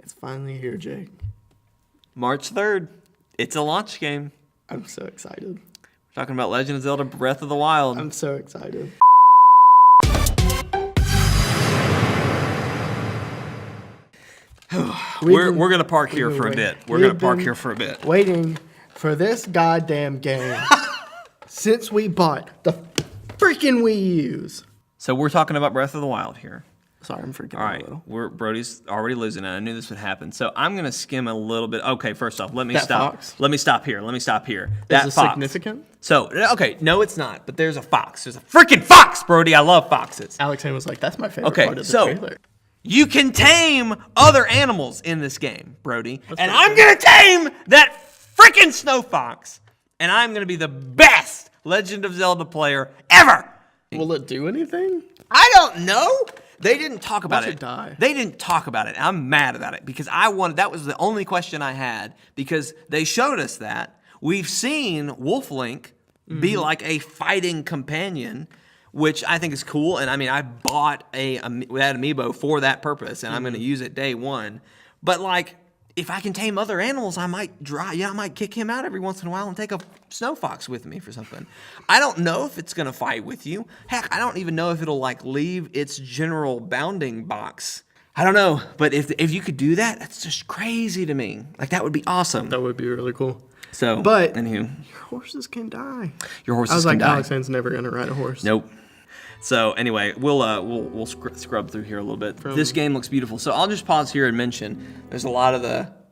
It's finally here, Jake. March 3rd. It's a launch game. I'm so excited. We're talking about Legend of Zelda Breath of the Wild. I'm so excited. We're going to park here for a bit. We're going to park here for a bit. Waiting for this goddamn game since we bought the freaking Wii U's. So we're talking about Breath of the Wild here. Sorry, I'm freaking All out right, a little. Brody's already losing it. I knew this would happen. So I'm going to skim a little bit. Okay, first off, let me That stop. fox? Let me stop here. Is it significant? So, okay, no, it's not. But there's a fox. There's a freaking fox, Brody. I love foxes. Alex was like, that's my favorite Okay, part of the so trailer. you can tame other animals in this game, Brody. And I'm going to tame that freaking snow fox. And I'm going to be the best Legend of Zelda player ever. Will it do anything? I don't know. They didn't talk about Watch it. it die. They didn't talk about it. I'm mad about it because that was the only question I had because they showed us that. We've seen Wolf Link be like a fighting companion, which I think is cool. And I mean, I bought that amiibo for that purpose, and I'm going to use it day one. But like, if I can tame other animals, I might kick him out every once in a while and take a snow fox with me for something. I don't know if it's gonna fight with you. Heck, I don't even know if it'll like leave its general bounding box. I don't know, but if you could do that, that's just crazy to me. Like that would be awesome. That would be really cool. So, But anywho, your horses can die. your horses I was can like, die. Alexander's never gonna ride a horse. Nope. So anyway, we'll scrub through here a little bit. This game looks beautiful. So I'll just pause here and mention there's a lot of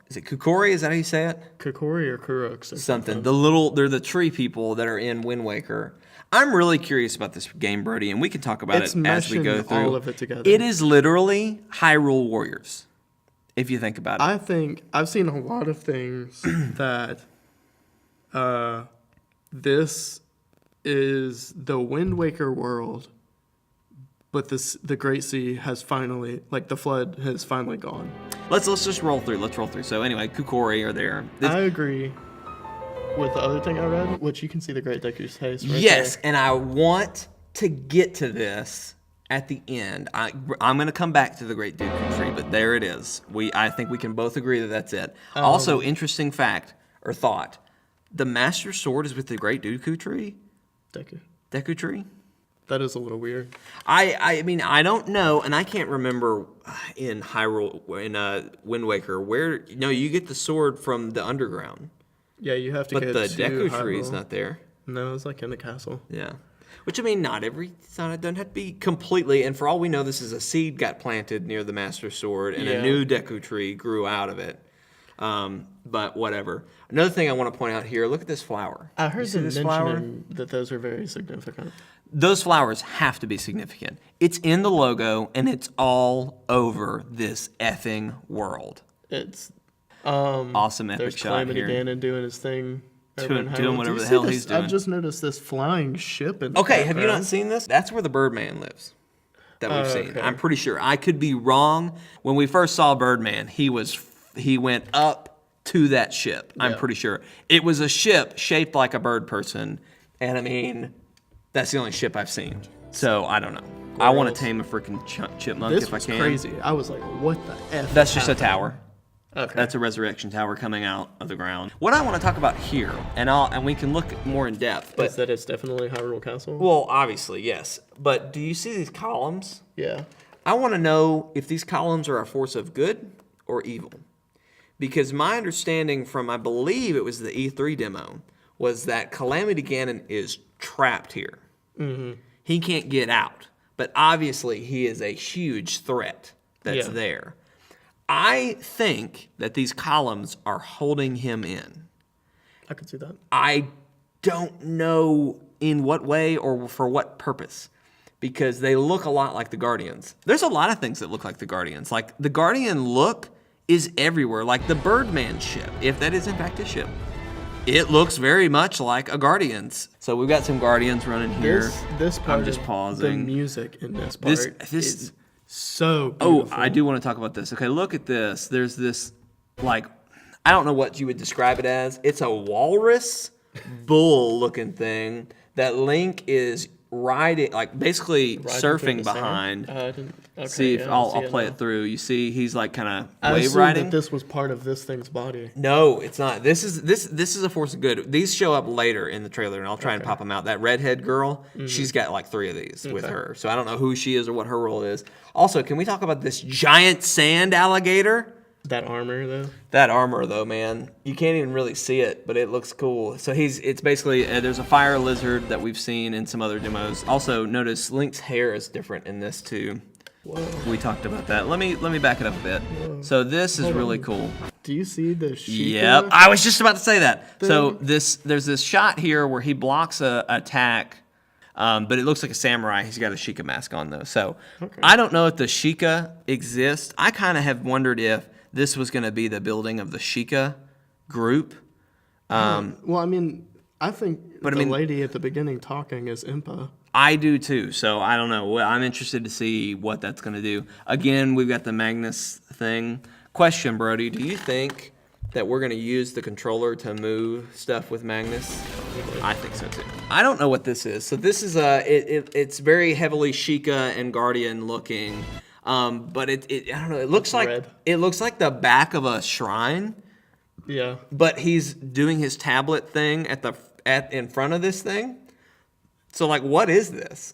is it Kukori? Is that how you say it? Kokori or Kuroks or Something. They're the tree people that are in Wind Waker. I'm really curious about this game, Brody, and we can talk about it as we go through. all of it together. It is literally Hyrule Warriors, if you think about it. I think I've seen a lot of things that this is the Wind Waker world, but the Great Sea has finally, like the flood has finally gone. Let's just roll through. Let's roll through. So anyway, Kukori are there. I agree with the other thing I read, which you can see the Great Deku's haste right Yes, there. and I want to get to this at the end. I'm going to come back to the Great Dooku tree, but there it is. I think we can both agree that that's it. Also, interesting fact or thought: the Master Sword is with the Great Dooku tree. Deku tree. That is a little weird. I mean, I don't know, and I can't remember in Hyrule, in Wind Waker, where... No, you get the sword from the underground. Yeah, you have to But get the to Deku tree is Hyrule. not there. No, it's like in the castle. Yeah. Which, I mean, it doesn't have to be completely, and for all we know, this is a seed got planted near the Master Sword, and a new Deku tree grew out of it. But whatever. Another thing I want to point out here, look at this flower. I heard them this flower? mentioning that those are very significant. Those flowers have to be significant. It's in the logo, and it's all over this effing world. It's Awesome epic there's shot Calamity here. Ganon doing his thing. Doing over in Hyrule. whatever Do you the see hell this? he's doing. I've just noticed this flying ship in the Okay, have you background. not seen this? That's where the Birdman lives that we've seen. Okay. I'm pretty sure. I could be wrong. When we first saw Birdman, he went up to that ship. I'm pretty sure. It was a ship shaped like a bird person, and I mean, that's the only ship I've seen. So, I don't know. I want to tame a freaking chipmunk This if I was can. crazy. I was like, what the F? That's just a happened? tower. Okay. That's a resurrection tower coming out of the ground. What I want to talk about here, and we can look more in depth, but Is that it's definitely Hyrule Castle? well, obviously, yes. But do you see these columns? Yeah. I want to know if these columns are a force of good or evil. Because my understanding from, I believe it was the E3 demo, was that Calamity Ganon is trapped here. Mm-hmm. He can't get out. But obviously, he is a huge threat that's there. I think that these columns are holding him in. I could see that. I don't know in what way or for what purpose, because they look a lot like the Guardians. There's a lot of things that look like the Guardians. Like, the Guardian look is everywhere, like the Birdman ship, if that is in fact a ship. It looks very much like a Guardians. So we've got some Guardians running here. This part, I'm just pausing. The music in this part This is so Oh, beautiful. I do want to talk about this. Okay, look at this. There's this, like, I don't know what you would describe it as. It's a walrus bull looking thing that Link is riding, like basically Riding through surfing the sand? behind. I didn't. Okay, See if yeah, I'll see play now. it through. You see, he's like kind of I wave assumed riding. that this was part of this thing's body. No, it's not. This is a force of good. These show up later in the trailer, and I'll try and pop them out. That redhead girl, she's got like 3 of these with her. So I don't know who she is or what her role is. Also, can we talk about this giant sand alligator? That armor, though. That armor, though, man, you can't even really see it, but it looks cool. So it's basically there's a fire lizard that we've seen in some other demos. Also, notice Link's hair is different in this too. Whoa. We talked about that. Let me back it up a bit. Whoa. So this is Hold really on. cool. Do you see the Sheikah? Yep, I was just about to say that. Thing? So there's this shot here where he blocks a attack, but it looks like a samurai. He's got a Sheikah mask on though. So I don't know if the Sheikah exists. I kind of have wondered if this was going to be the building of the Sheikah group. Well, I mean, I think the lady at the beginning talking is Impa. I do too, so I don't know. Well, I'm interested to see what that's going to do. Again, we've got the Magnus thing. Question, Brody, do you think that we're going to use the controller to move stuff with Magnus? I think so too. I don't know what this is. So this is it's very heavily Sheikah and Guardian looking, but I don't know. It looks like red. It looks like the back of a shrine. Yeah. But he's doing his tablet thing in front of this thing. So like, what is this?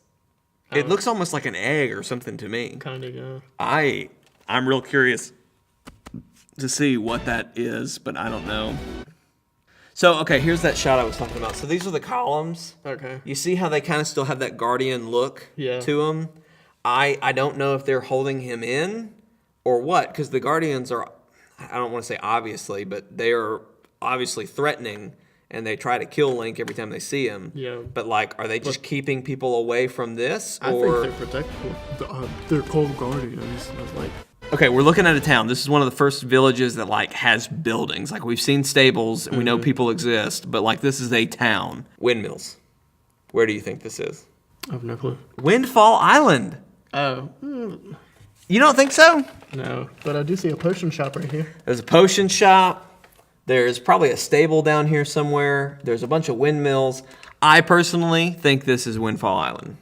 It looks almost like an egg or something to me. Kind of, yeah. I'm real curious to see what that is, but I don't know. So okay, here's that shot I was talking about. So these are the columns. Okay. You see how they kind of still have that Guardian look to them? I don't know if they're holding him in or what, because the Guardians are, I don't want to say obviously, but they are obviously threatening, and they try to kill Link every time they see him. Yeah. But like, are they just keeping people away from this? I Or think they're protected. They're called Guardians. I was like, okay, we're looking at a town. This is one of the first villages that like has buildings. Like we've seen stables and we know people exist, but like this is a town. Windmills. Where do you think this is? I have no clue. Windfall Island. Oh. You don't think so? No, but I do see a potion shop right here. There's a potion shop. There's probably a stable down here somewhere. There's a bunch of windmills. I personally think this is Windfall Island.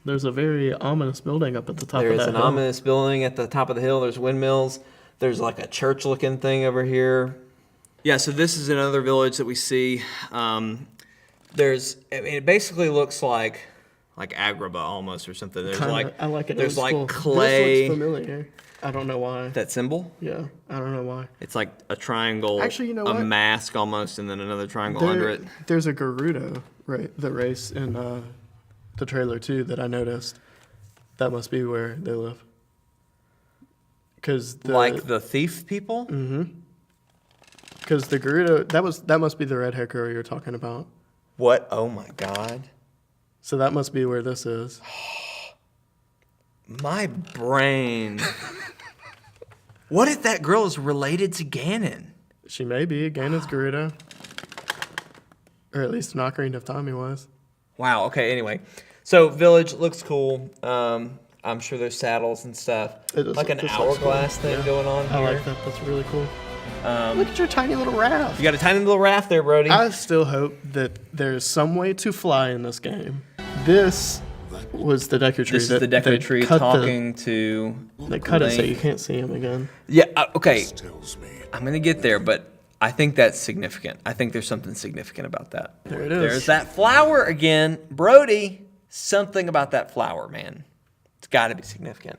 There's a very ominous building up at the top There of is that an hill. ominous building at the top of the hill. There's windmills. There's like a church-looking thing over here. Yeah, so this is another village that we see. It basically looks like Agrabah almost or something. There's Kinda, I like it. There's old school. like clay. This looks familiar. I don't know why. That symbol? Yeah, I don't know why. It's like a triangle, Actually, you know a what? mask almost, and then another triangle under it. There's a Gerudo, right? The race in the trailer too that I noticed. That must be where they live. Like the thief people? Because the Gerudo, that must be the red hair girl you're talking about. What? Oh my God. So that must be where this is. My brain. What if that girl is related to Ganon? She may be. Ganon's Gerudo. Or at least an Ocarina of Time he was. Wow, okay, anyway. So, village looks cool. I'm sure there's saddles and stuff. It does Like an look- this looks hourglass cool. thing Yeah. going on here. I like that. That's really cool. Look at your tiny little raft. You got a tiny little raft there, Brody. I still hope that there's some way to fly in this game. This was the Deku Tree. This is the Deku Tree talking to They cut it so Link. you can't see him again. Yeah, okay. I'm going to get there, but I think that's significant. I think there's something significant about that. There it is. There's that flower again. Brody, something about that flower, man. It's got to be significant.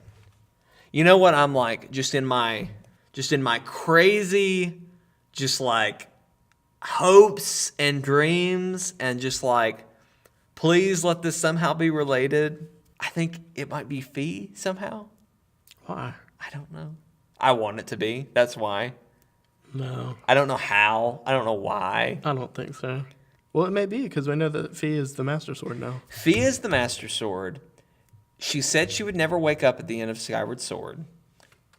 You know what I'm like, just in my crazy, just like hopes and dreams and just like, please let this somehow be related. I think it might be Fee somehow. Why? I don't know. I want it to be. That's why. No, I don't know how. I don't know why. I don't think so. Well, it may be because we know that Fee is the Master Sword now. Fee is the Master Sword. She said she would never wake up at the end of Skyward Sword.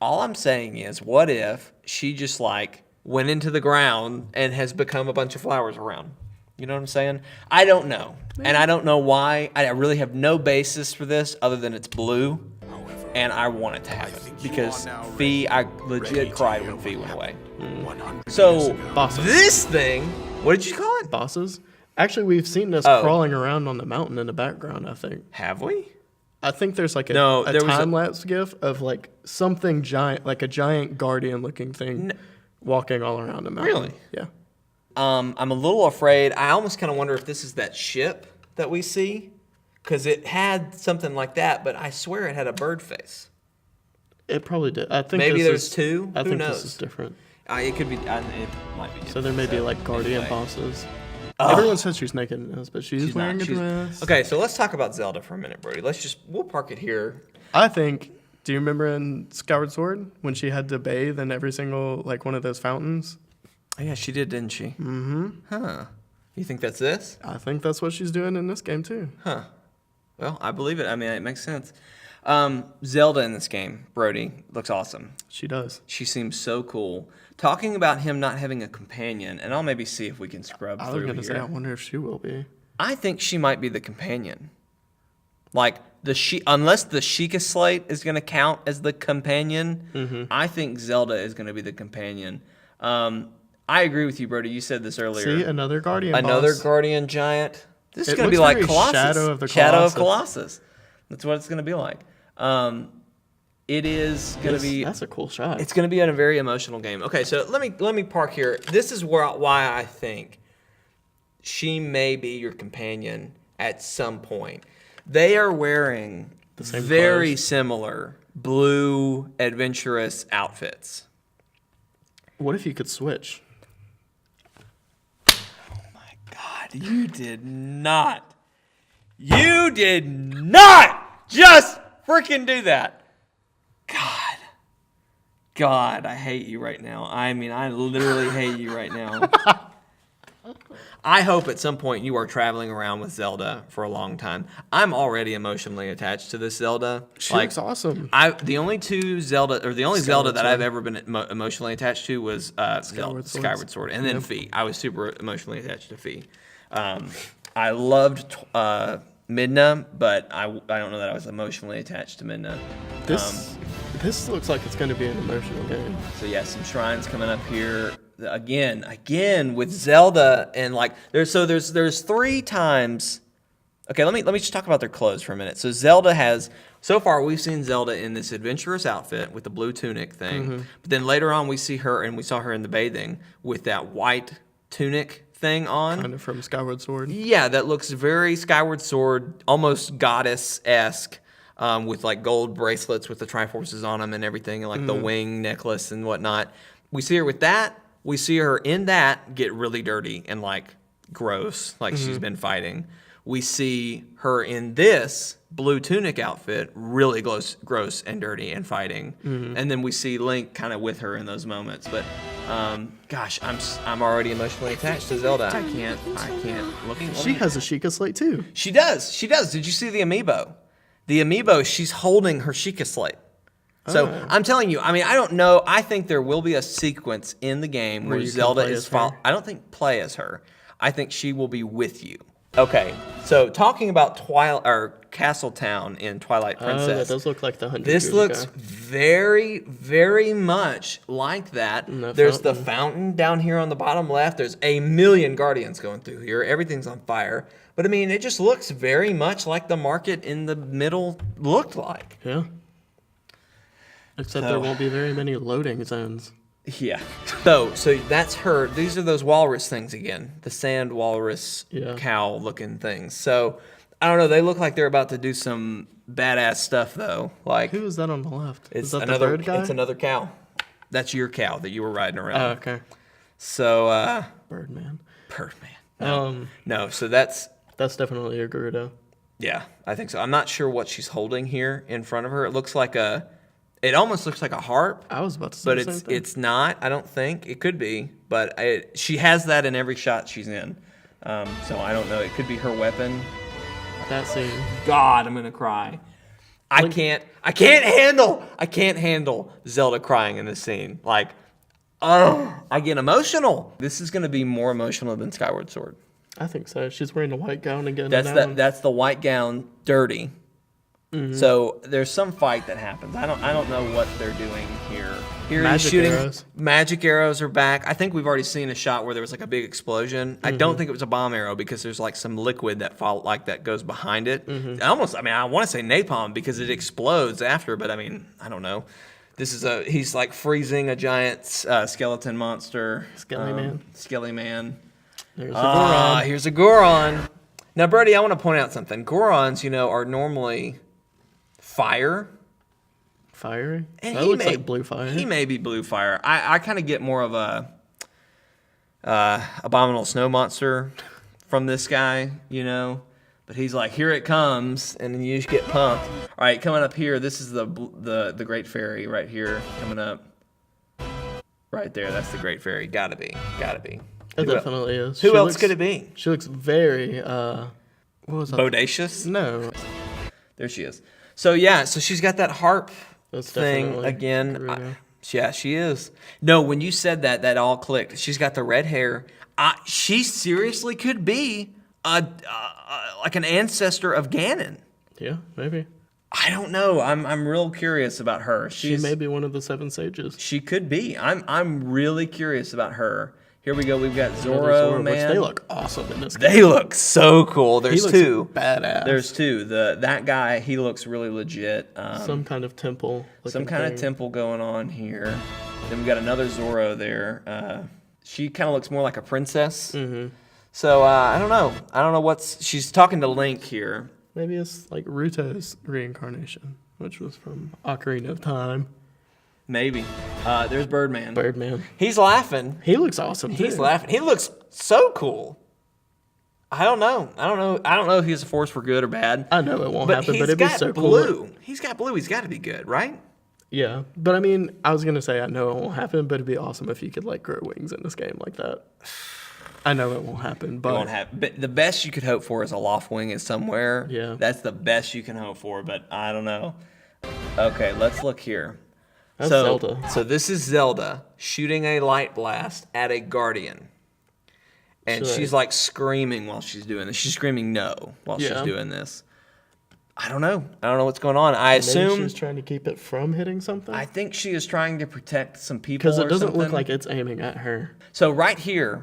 All I'm saying is, what if she just like went into the ground and has become a bunch of flowers around? You know what I'm saying? I don't know. And I don't know why. I really have no basis for this other than it's blue. And I want it to happen. Because Fee, I legit cried when Fee went away. So, Bosses. this thing, what did you call it? Bosses. Actually, we've seen this Oh. crawling around on the mountain in the background, I think. Have we? I think there's like a there was a- time-lapse gif of like something giant, like a giant guardian-looking thing walking all around the mountain. Really? Yeah. I'm a little afraid. I almost kind of wonder if this is that ship that we see, because it had something like that, but I swear it had a bird face. It probably did. I think Maybe this there's is, two. I Who think knows? this is different. It could be. It might be. So there may be like guardian anyway. bosses. Everyone says she's naked in this, but she's wearing not. a dress. Okay, so let's talk about Zelda for a minute, Brody. We'll park it here. I think. Do you remember in Skyward Sword when she had to bathe in every single like one of those fountains? Oh, yeah, she did, didn't she? Mm-hmm. Huh. You think that's this? I think that's what she's doing in this game too. Huh. Well, I believe it. I mean, it makes sense. Zelda in this game, Brody, looks awesome. She does. She seems so cool. Talking about him not having a companion, and I'll maybe see if we can scrub I was through gonna here. say, I wonder if she will be. I think she might be the companion. Like unless the Sheikah Slate is going to count as the companion, I think Zelda is going to be the companion. I agree with you, Brody. You said this earlier. See, another guardian. Another boss. guardian giant. This is It going to be looks like very Colossus. Shadow of the Shadow of Colossus. Colossus. That's what it's going to be like. It is going to be. That's a cool shot. It's going to be a very emotional game. Okay, so let me park here. This is why I think she may be your companion at some point. They are wearing same very clothes. similar blue adventurous outfits. What if you could switch? God, you did not just freaking do that. God, I hate you right now. I mean, I literally hate you right now. I hope at some point you are traveling around with Zelda for a long time. I'm already emotionally attached to this Zelda. She looks awesome. The only Zelda Skyward that I've Sword. ever been emotionally attached to was Skyward Sword, and then Fee. I was super emotionally attached to Fee. I loved Midna, but I don't know that I was emotionally attached to Midna. This looks like it's going to be an emotional game. So yeah, some shrines coming up here again with Zelda, and like there's 3 times. Okay, let me just talk about their clothes for a minute. So Zelda has, so far we've seen Zelda in this adventurous outfit with the blue tunic thing, but then later on we saw her in the bathing with that white tunic thing on. Kind of from Skyward Sword. Yeah, that looks very Skyward Sword, almost goddess-esque, with like gold bracelets with the Triforces on them and everything, and like the wing necklace and whatnot. We see her with that. We see her in that get really dirty and like gross, like she's been fighting. We see her in this blue tunic outfit, really gross and dirty and fighting. And then we see Link kind of with her in those moments. But gosh, I'm already emotionally attached to Zelda. I can't. She has a Sheikah Slate too. She does. Did you see the amiibo? The amiibo, she's holding her Sheikah Slate. So I'm telling you, I mean, I don't know. I think there will be a sequence in the game where you can Zelda play is as her? I don't think play as her. I think she will be with you. Okay, so talking about Castle Town in Twilight Princess. That does look like the 100 This years looks ago. very, very much like that. And There's the fountain down here on the bottom left. There's a million guardians going through here. Everything's on fire. But I mean, it just looks very much like the market in the middle looked like. Yeah. Except there won't be very many loading zones. Yeah. So that's her. These are those walrus things again. The sand walrus cow looking things. So I don't know. They look like they're about to do some badass stuff though. Like, Who is that on the left? it's Is that another the bird guy? It's another cow. That's your cow that you were riding around. Oh, okay. So Birdman. Birdman. No, so that's definitely a Gerudo. yeah, I think so. I'm not sure what she's holding here in front of her. It almost looks like a harp. I was about to say But the same thing. it's not. I don't think it could be. But she has that in every shot she's in. So I don't know. It could be her weapon. That scene. God, I'm gonna cry. I can't handle Zelda crying in this scene. Like, I get emotional. This is gonna be more emotional than Skyward Sword. I think so. She's wearing a white gown again. That's the white gown dirty. So there's some fight that happens. I don't know what they're doing here. Here he's shooting. Magic arrows are back. I think we've already seen a shot where there was like a big explosion. I don't think it was a bomb arrow because there's like some liquid that goes behind it. I want to say napalm because it explodes after, but I mean, I don't know. He's like freezing a giant skeleton monster. Skelly Man. There's a Goron. Here's a Goron. Now, Brody, I want to point out something. Gorons, are normally fire. Fiery? And that looks like blue fire. He may be blue fire. I kind of get more of a abominable snow monster from this guy, But he's like, here it comes, and then you just get pumped. All right, coming up here, this is the Great Fairy right here coming up. Right there, that's the Great Fairy. Gotta be. It definitely is. Who else could it be? She looks very, what was that? Bodacious? No. There she is. So she's got that harp thing again. Yeah, she is. No, when you said that all clicked. She's got the red hair. She seriously could be like an ancestor of Ganon. Yeah, maybe. I don't know. I'm real curious about her. She may be one of the 7 sages. She could be. I'm really curious about her. Here we go. We've got Zoro, man. Which they look awesome in this game. They look so cool. There's two. Badass. There's two. That guy, he looks really legit. Some kind of temple. Some kind of temple going on here. Then we got another Zoro there. She kind of looks more like a princess. Mm-hmm. So I don't know. I don't know she's talking to Link here. Maybe it's like Ruto's reincarnation, which was from Ocarina of Time. Maybe. There's Birdman. He's laughing. He looks awesome too. He's laughing. He looks so cool. I don't know if he's a force for good or bad. I know it won't happen, but it'd be so cool. He's got blue. He's got to be good, right? Yeah, but I mean, I was gonna say I know it won't happen, but it'd be awesome if you could like grow wings in this game like that. I know it won't happen, but... It won't happen. But the best you could hope for is a loft wing is somewhere. Yeah. That's the best you can hope for, but I don't know. Okay, let's look here. That's Zelda. So this is Zelda shooting a light blast at a guardian. And she's like screaming while she's doing this. She's screaming no while she's doing this. I don't know. I don't know what's going on. I assume she's trying to keep it from hitting something. I think she is trying to protect some people because it doesn't look like it's aiming at her. So right here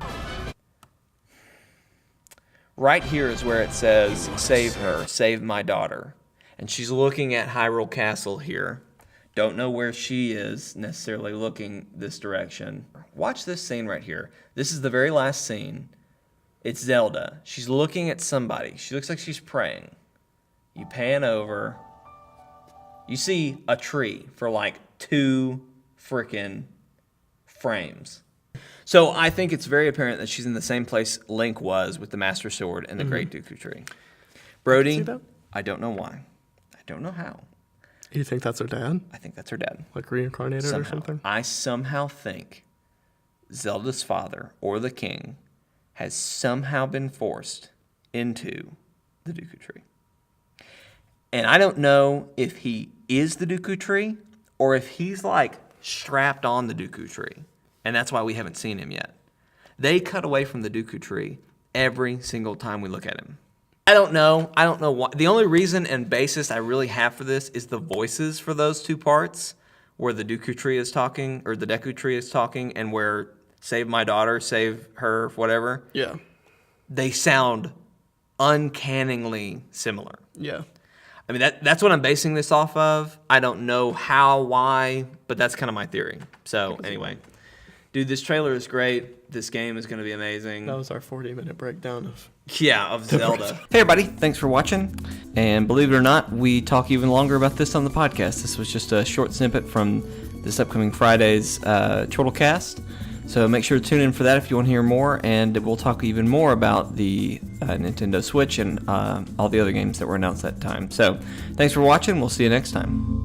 is where it says, save her, save my daughter. And she's looking at Hyrule Castle here. Don't know where she is necessarily looking this direction. Watch this scene right here. This is the very last scene. It's Zelda. She's looking at somebody. She looks like she's praying. You pan over. You see a tree for like 2 freaking frames. So I think it's very apparent that she's in the same place Link was with the Master Sword and the Great Dooku Tree. Brody, I don't know why. I don't know how. You think that's her dad? I think that's her dad. Like reincarnated or something? I somehow think Zelda's father or the king has somehow been forced into the Dooku Tree. And I don't know if he is the Dooku Tree or if he's like strapped on the Dooku Tree. And that's why we haven't seen him yet. They cut away from the Dooku Tree every single time we look at him. I don't know why. The only reason and basis I really have for this is the voices for those 2 parts, where the Dooku Tree is talking, or the Deku Tree is talking, and where save my daughter, save her, whatever. Yeah. They sound uncannily similar. Yeah. I mean, that's what I'm basing this off of. I don't know how, why, but that's kind of my theory. So anyway. Dude, this trailer is great. This game is going to be amazing. That was our 40-minute breakdown of Zelda. Hey, everybody. Thanks for watching. And believe it or not, we talk even longer about this on the podcast. This was just a short snippet from this upcoming Friday's ChortleCast. So make sure to tune in for that if you want to hear more. And we'll talk even more about the Nintendo Switch and all the other games that were announced that time. So thanks for watching. We'll see you next time.